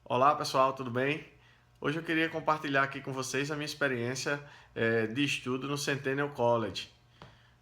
Olá pessoal, tudo bem? Hoje eu queria compartilhar aqui com vocês a minha experiência de estudo no Centennial College.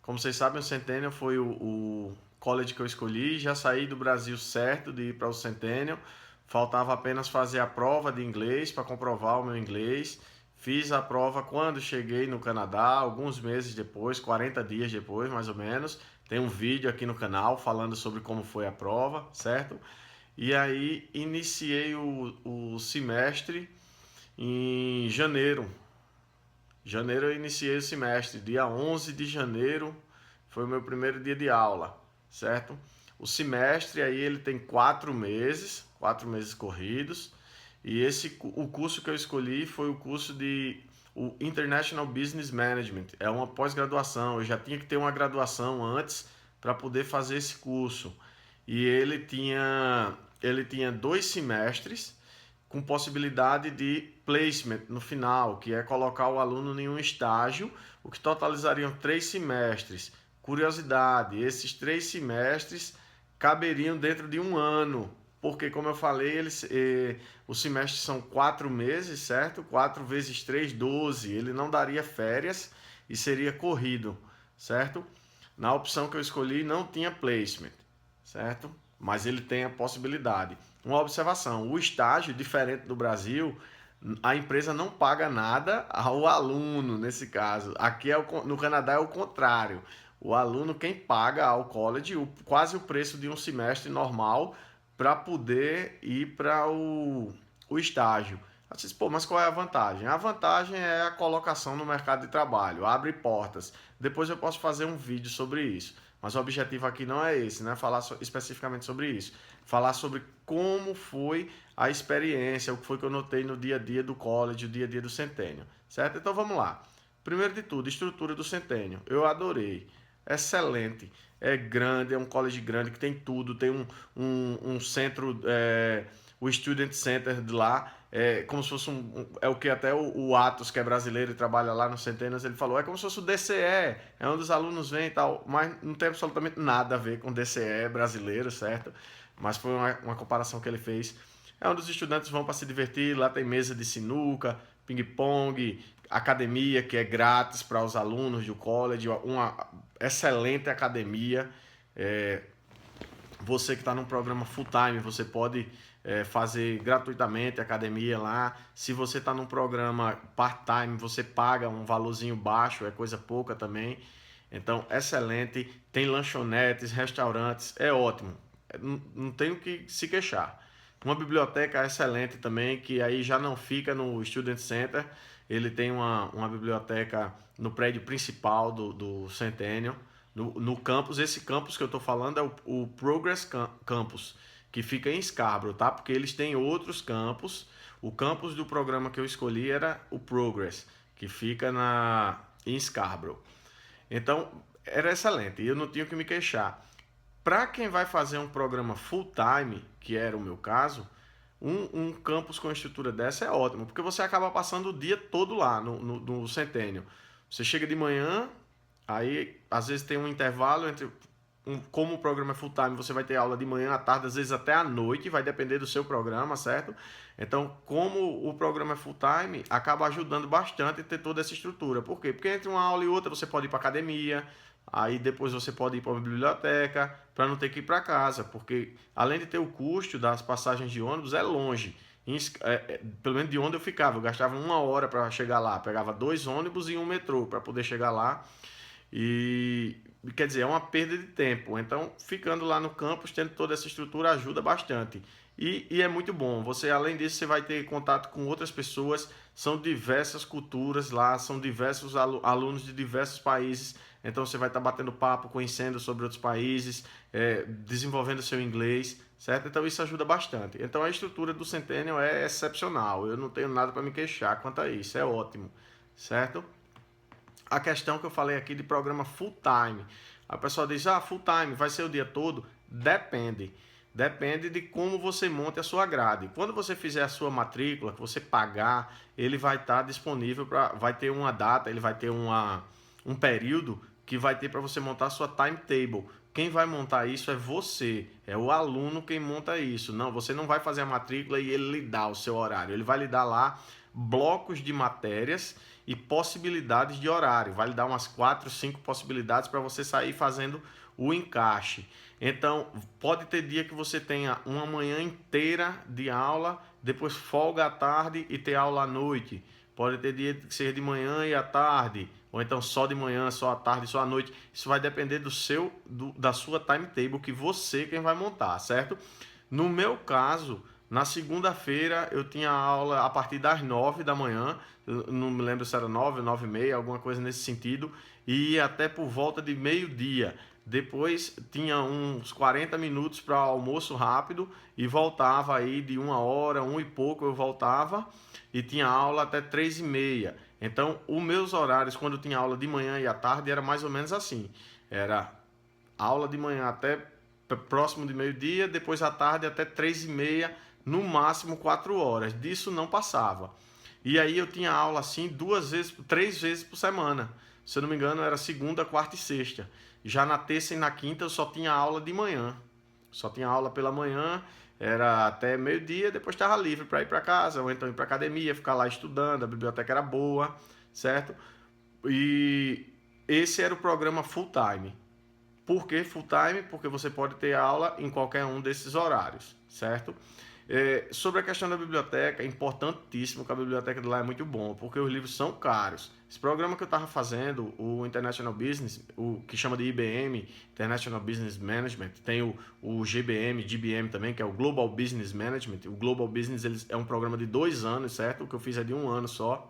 Como vocês sabem, o Centennial foi o college que eu escolhi. Já saí do Brasil certo de ir para o Centennial. Faltava apenas fazer a prova de inglês para comprovar o meu inglês. Fiz a prova quando cheguei no Canadá, alguns meses depois, 40 dias depois, mais ou menos. Tem um vídeo aqui no canal falando sobre como foi a prova, certo? E aí iniciei o semestre em janeiro. Janeiro eu iniciei o semestre, dia 11 de janeiro foi o meu primeiro dia de aula, certo? O semestre aí ele tem 4 meses corridos, e o curso que eu escolhi foi o curso de o International Business Management. É uma pós-graduação, eu já tinha que ter uma graduação antes para poder fazer esse curso. E ele tinha 2 semestres com possibilidade de placement no final, que é colocar o aluno em um estágio, o que totalizariam 3 semestres. Curiosidade, esses 3 semestres caberiam dentro de um ano, porque como eu falei, os semestres são 4 meses, certo? 4 vezes 3, 12. Ele não daria férias e seria corrido, certo? Na opção que eu escolhi não tinha placement, certo? Mas ele tem a possibilidade. Uma observação: o estágio, diferente do Brasil, a empresa não paga nada ao aluno nesse caso. Aqui no Canadá é o contrário. O aluno quem paga ao college quase o preço de um semestre normal para poder ir para o estágio. Eu disse, pô, mas qual é a vantagem? A vantagem é a colocação no mercado de trabalho, abre portas. Depois eu posso fazer um vídeo sobre isso. Mas o objetivo aqui não é esse, né? Falar especificamente sobre isso. Falar sobre como foi a experiência, o que foi que eu notei no dia a dia do college, o dia a dia do Centennial, certo? Então vamos lá. Primeiro de tudo, estrutura do Centennial. Eu adorei. Excelente. É grande, é um college grande que tem tudo. Tem um centro, o Student Center de lá, como se fosse é o que até o Atos, que é brasileiro e trabalha lá no Centenas, ele falou, é como se fosse o DCE, é onde os alunos vêm e tal, mas não tem absolutamente nada a ver com o DCE brasileiro, certo? Mas foi uma comparação que ele fez. É onde os estudantes vão para se divertir, lá tem mesa de sinuca, ping-pong, academia que é grátis para os alunos do college, uma excelente academia. É, Você que está num programa full time, você pode fazer gratuitamente academia lá. Se você está num programa part time, você paga um valorzinho baixo, é coisa pouca também. Então, excelente. Tem lanchonetes, restaurantes, é ótimo. Não tenho que se queixar. Uma biblioteca excelente também, que aí já não fica no Student Center. Ele tem uma biblioteca no prédio principal do Centennial, no campus. Esse campus que eu estou falando é o Progress Campus, que fica em Scarborough, tá? Porque eles têm outros campos. O campus do programa que eu escolhi era o Progress, que fica em Scarborough. Então, era excelente e eu não tinha que me queixar. Para quem vai fazer um programa full time, que era o meu caso, um campus com estrutura dessa é ótimo, porque você acaba passando o dia todo lá no Centênio. Você chega de manhã, aí às vezes tem um intervalo entre. Como o programa é full time, você vai ter aula de manhã, à tarde, às vezes até à noite, vai depender do seu programa, certo? Então, como o programa é full time, acaba ajudando bastante ter toda essa estrutura. Por quê? Porque entre uma aula e outra você pode ir para academia, aí depois você pode ir para a biblioteca, para não ter que ir para casa, porque além de ter o custo das passagens de ônibus, é longe. Pelo menos de onde eu ficava, eu gastava 1 hora para chegar lá, pegava 2 ônibus e um metrô para poder chegar lá. E quer dizer, é uma perda de tempo. Então, ficando lá no campus, tendo toda essa estrutura, ajuda bastante. E é muito bom. Você, além disso, você vai ter contato com outras pessoas. São diversas culturas lá, são diversos alunos de diversos países. Então, você vai estar batendo papo, conhecendo sobre outros países, desenvolvendo seu inglês, certo? Então, isso ajuda bastante. Então, a estrutura do Centennial é excepcional. Eu não tenho nada para me queixar quanto a isso. É ótimo, certo? A questão que eu falei aqui de programa full time. A pessoa diz, full time, vai ser o dia todo? Depende. Depende de como você monte a sua grade. Quando você fizer a sua matrícula, que você pagar, ele vai estar disponível vai ter uma data, ele vai ter um período que vai ter para você montar a sua timetable. quem vai montar isso é você, é o aluno quem monta isso. Não, você não vai fazer a matrícula e ele lhe dá o seu horário. Ele vai lhe dar lá blocos de matérias e possibilidades de horário. Vai lhe dar umas 4, 5 possibilidades para você sair fazendo o encaixe. Então, pode ter dia que você tenha uma manhã inteira de aula, depois folga à tarde e ter aula à noite. Pode ter dia que seja de manhã e à tarde, ou então só de manhã, só à tarde, só à noite. Isso vai depender da sua timetable que você quem vai montar, certo? No meu caso, na segunda-feira eu tinha aula a partir das 9 da manhã, eu não me lembro se era 9, 9 e meia, alguma coisa nesse sentido, e ia até por volta de meio-dia. Depois tinha uns 40 minutos para almoço rápido e voltava aí de 1 hora, 1 e pouco eu voltava e tinha aula até 3 e meia. Então, os meus horários, quando eu tinha aula de manhã e à tarde, era mais ou menos assim. Era aula de manhã até próximo de meio-dia, depois à tarde até 3 e meia, no máximo 4 horas. Disso não passava. E aí eu tinha aula assim 2 vezes, 3 vezes por semana. Se eu não me engano, era segunda, quarta e sexta. Já na terça e na quinta eu só tinha aula de manhã. Só tinha aula pela manhã, era até meio-dia, depois estava livre para ir para casa, ou então ir para academia, ficar lá estudando, a biblioteca era boa, certo? E esse era o programa full time. Por que full time? Porque você pode ter aula em qualquer um desses horários, certo? Sobre a questão da biblioteca, é importantíssimo que a biblioteca de lá é muito bom, porque os livros são caros. Esse programa que eu estava fazendo, o International Business, o que chama de IBM, International Business Management, tem o GBM também, que é o Global Business Management. O Global Business é um programa de 2 anos, certo? O que eu fiz é de 1 ano só.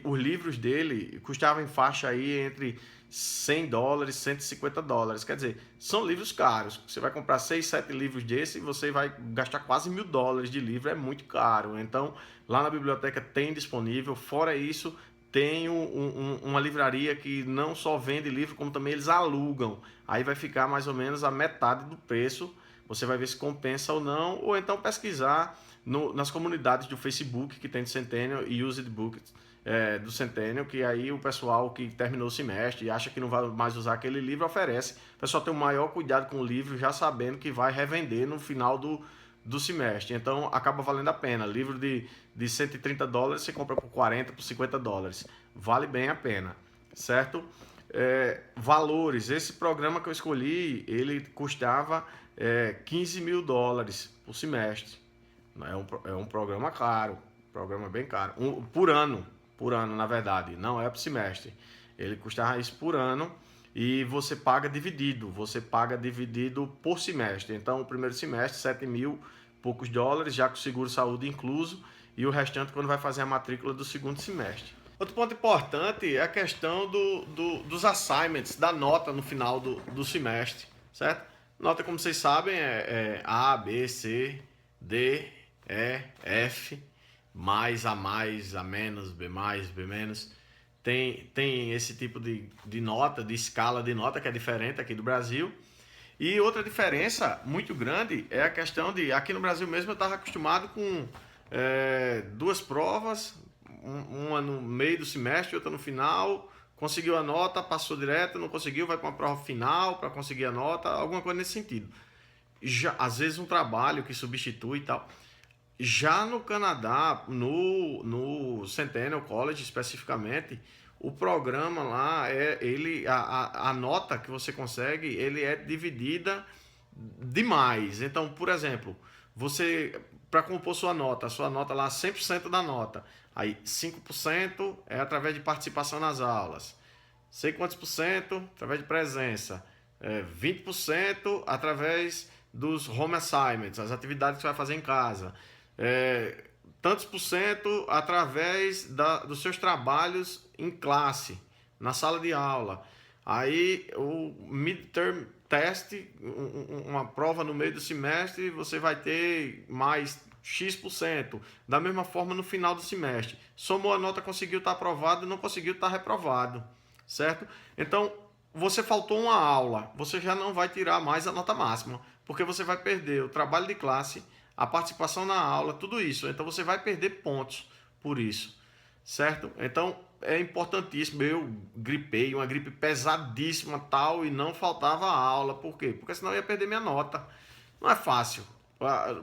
Os livros dele custavam em faixa aí entre $100, $150. Quer dizer, são livros caros. Você vai comprar 6, 7 livros desse e você vai gastar quase $1.000 de livro, é muito caro. Então, lá na biblioteca tem disponível. Fora isso, tem uma livraria que não só vende livro, como também eles alugam. Aí vai ficar mais ou menos a metade do preço. Você vai ver se compensa ou não, ou então pesquisar nas comunidades do Facebook que tem do Centennial e Used Books do Centennial, que aí o pessoal que terminou o semestre e acha que não vai mais usar aquele livro oferece. O pessoal tem o maior cuidado com o livro, já sabendo que vai revender no final do semestre. Então acaba valendo a pena. Livro de $130 você compra por 40, por $50. Vale bem a pena, certo? Valores. Esse programa que eu escolhi, ele custava $15 mil por semestre. É um programa caro, programa bem caro. Por ano, na verdade, não é por semestre. Ele custava isso por ano e você paga dividido por semestre. Então, o primeiro semestre, 7 mil poucos dólares, já com seguro saúde incluso, e o restante quando vai fazer a matrícula do segundo semestre. Outro ponto importante é a questão dos assignments, da nota no final do semestre, certo? Nota, como vocês sabem, é A, B, C, D, E, F, mais, A mais, A menos, B mais, B menos. Tem esse tipo de nota, de escala de nota que é diferente aqui do Brasil. E outra diferença muito grande é a questão de, aqui no Brasil mesmo eu estava acostumado com 2 provas, uma no meio do semestre, outra no final. Conseguiu a nota, passou direto, não conseguiu, vai para uma prova final para conseguir a nota, alguma coisa nesse sentido. Já, às vezes um trabalho que substitui e tal. Já no Canadá, no Centennial College especificamente, o programa lá, a nota que você consegue, ele é dividida demais. Então, por exemplo, você, para compor a sua nota lá, 100% da nota, aí 5% é através de participação nas aulas, sei quantos por cento através de presença, 20% através dos home assignments, as atividades que você vai fazer em casa, tantos por cento através dos seus trabalhos em classe, na sala de aula. Aí o midterm test, uma prova no meio do semestre, você vai ter mais X%. Da mesma forma no final do semestre. Somou a nota, conseguiu estar aprovado, não conseguiu estar reprovado. Certo? Então, você faltou uma aula, você já não vai tirar mais a nota máxima, porque você vai perder o trabalho de classe, a participação na aula, tudo isso. Então você vai perder pontos por isso, certo? Então é importantíssimo. Eu gripei, uma gripe pesadíssima tal, e não faltava aula. Por quê? Porque senão eu ia perder minha nota. Não é fácil.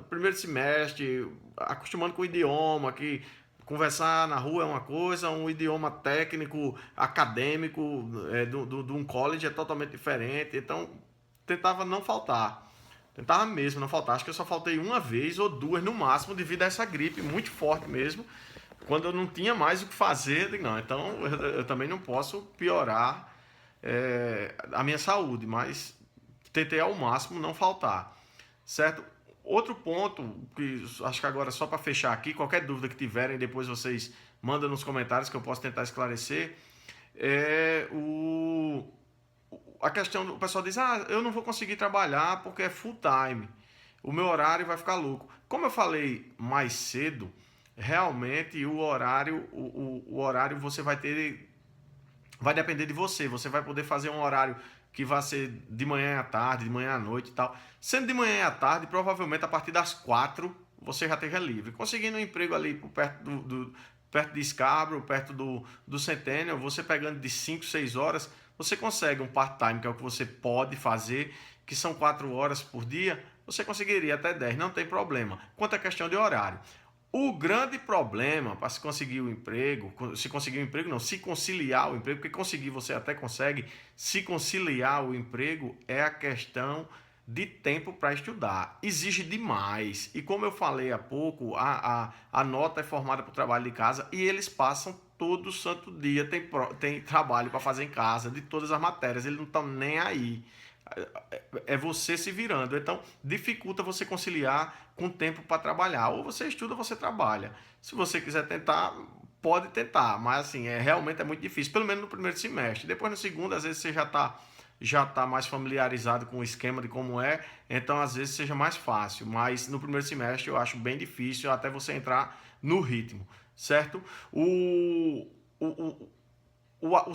Primeiro semestre, acostumando com o idioma, que conversar na rua é uma coisa, um idioma técnico, acadêmico, de um college é totalmente diferente. Então, tentava não faltar. Tentava mesmo não faltar. Acho que eu só faltei uma vez ou duas no máximo devido a essa gripe muito forte mesmo. Quando eu não tinha mais o que fazer, eu digo, não, então eu também não posso piorar a minha saúde, mas tentei ao máximo não faltar, certo? Outro ponto, que acho que agora só para fechar aqui, qualquer dúvida que tiverem, depois vocês mandam nos comentários que eu posso tentar esclarecer, é a questão do o pessoal diz, eu não vou conseguir trabalhar porque é full time, o meu horário vai ficar louco. Como eu falei mais cedo, realmente o horário você vai depender de você. Você vai poder fazer um horário que vai ser de manhã à tarde, de manhã à noite e tal. Sendo de manhã à tarde, provavelmente a partir das 4 você já esteja livre. Conseguindo um emprego ali por perto perto de Scarborough, perto do Centennial, você pegando de 5, 6 horas, você consegue um part-time, que é o que você pode fazer, que são 4 horas por dia, você conseguiria até 10, não tem problema. Quanto à questão de horário, o grande problema para se conseguir o emprego, se conseguir o emprego não, se conciliar o emprego, porque conseguir você até consegue, se conciliar o emprego é a questão de tempo para estudar. Exige demais. E como eu falei há pouco, a nota é formada por trabalho de casa e eles passam todo santo dia, tem trabalho para fazer em casa, de todas as matérias, eles não estão nem aí. É você se virando. Então, dificulta você conciliar com tempo para trabalhar. Ou você estuda ou você trabalha. Se você quiser tentar, pode tentar, mas assim, realmente é muito difícil, pelo menos no primeiro semestre. Depois no segundo, às vezes você já tá mais familiarizado com o esquema de como é, então às vezes seja mais fácil, mas no primeiro semestre eu acho bem difícil até você entrar no ritmo, certo? O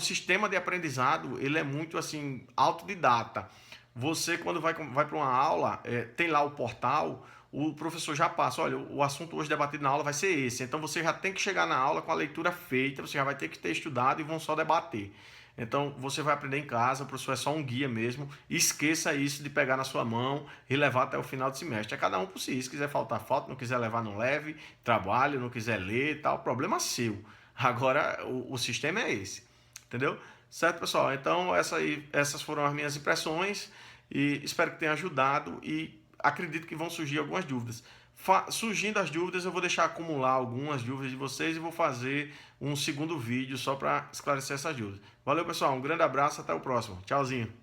sistema de aprendizado, ele é muito assim, autodidata. Você, quando vai para uma aula, tem lá o portal, o professor já passa, olha, o assunto hoje debatido na aula vai ser esse. Então você já tem que chegar na aula com a leitura feita, você já vai ter que ter estudado e vão só debater. Então você vai aprender em casa, o professor é só um guia mesmo. Esqueça isso de pegar na sua mão e levar até o final do semestre. É cada um por si. Se quiser faltar, falta, não quiser levar, não leve. Trabalho, não quiser ler e tal, problema seu. Agora o sistema é esse. Entendeu? Certo, pessoal? Então, essas foram as minhas impressões e espero que tenha ajudado e acredito que vão surgir algumas dúvidas. Surgindo as dúvidas, eu vou deixar acumular algumas dúvidas de vocês e vou fazer um segundo vídeo só para esclarecer essas dúvidas. Valeu, pessoal. Um grande abraço. Até o próximo. Tchauzinho.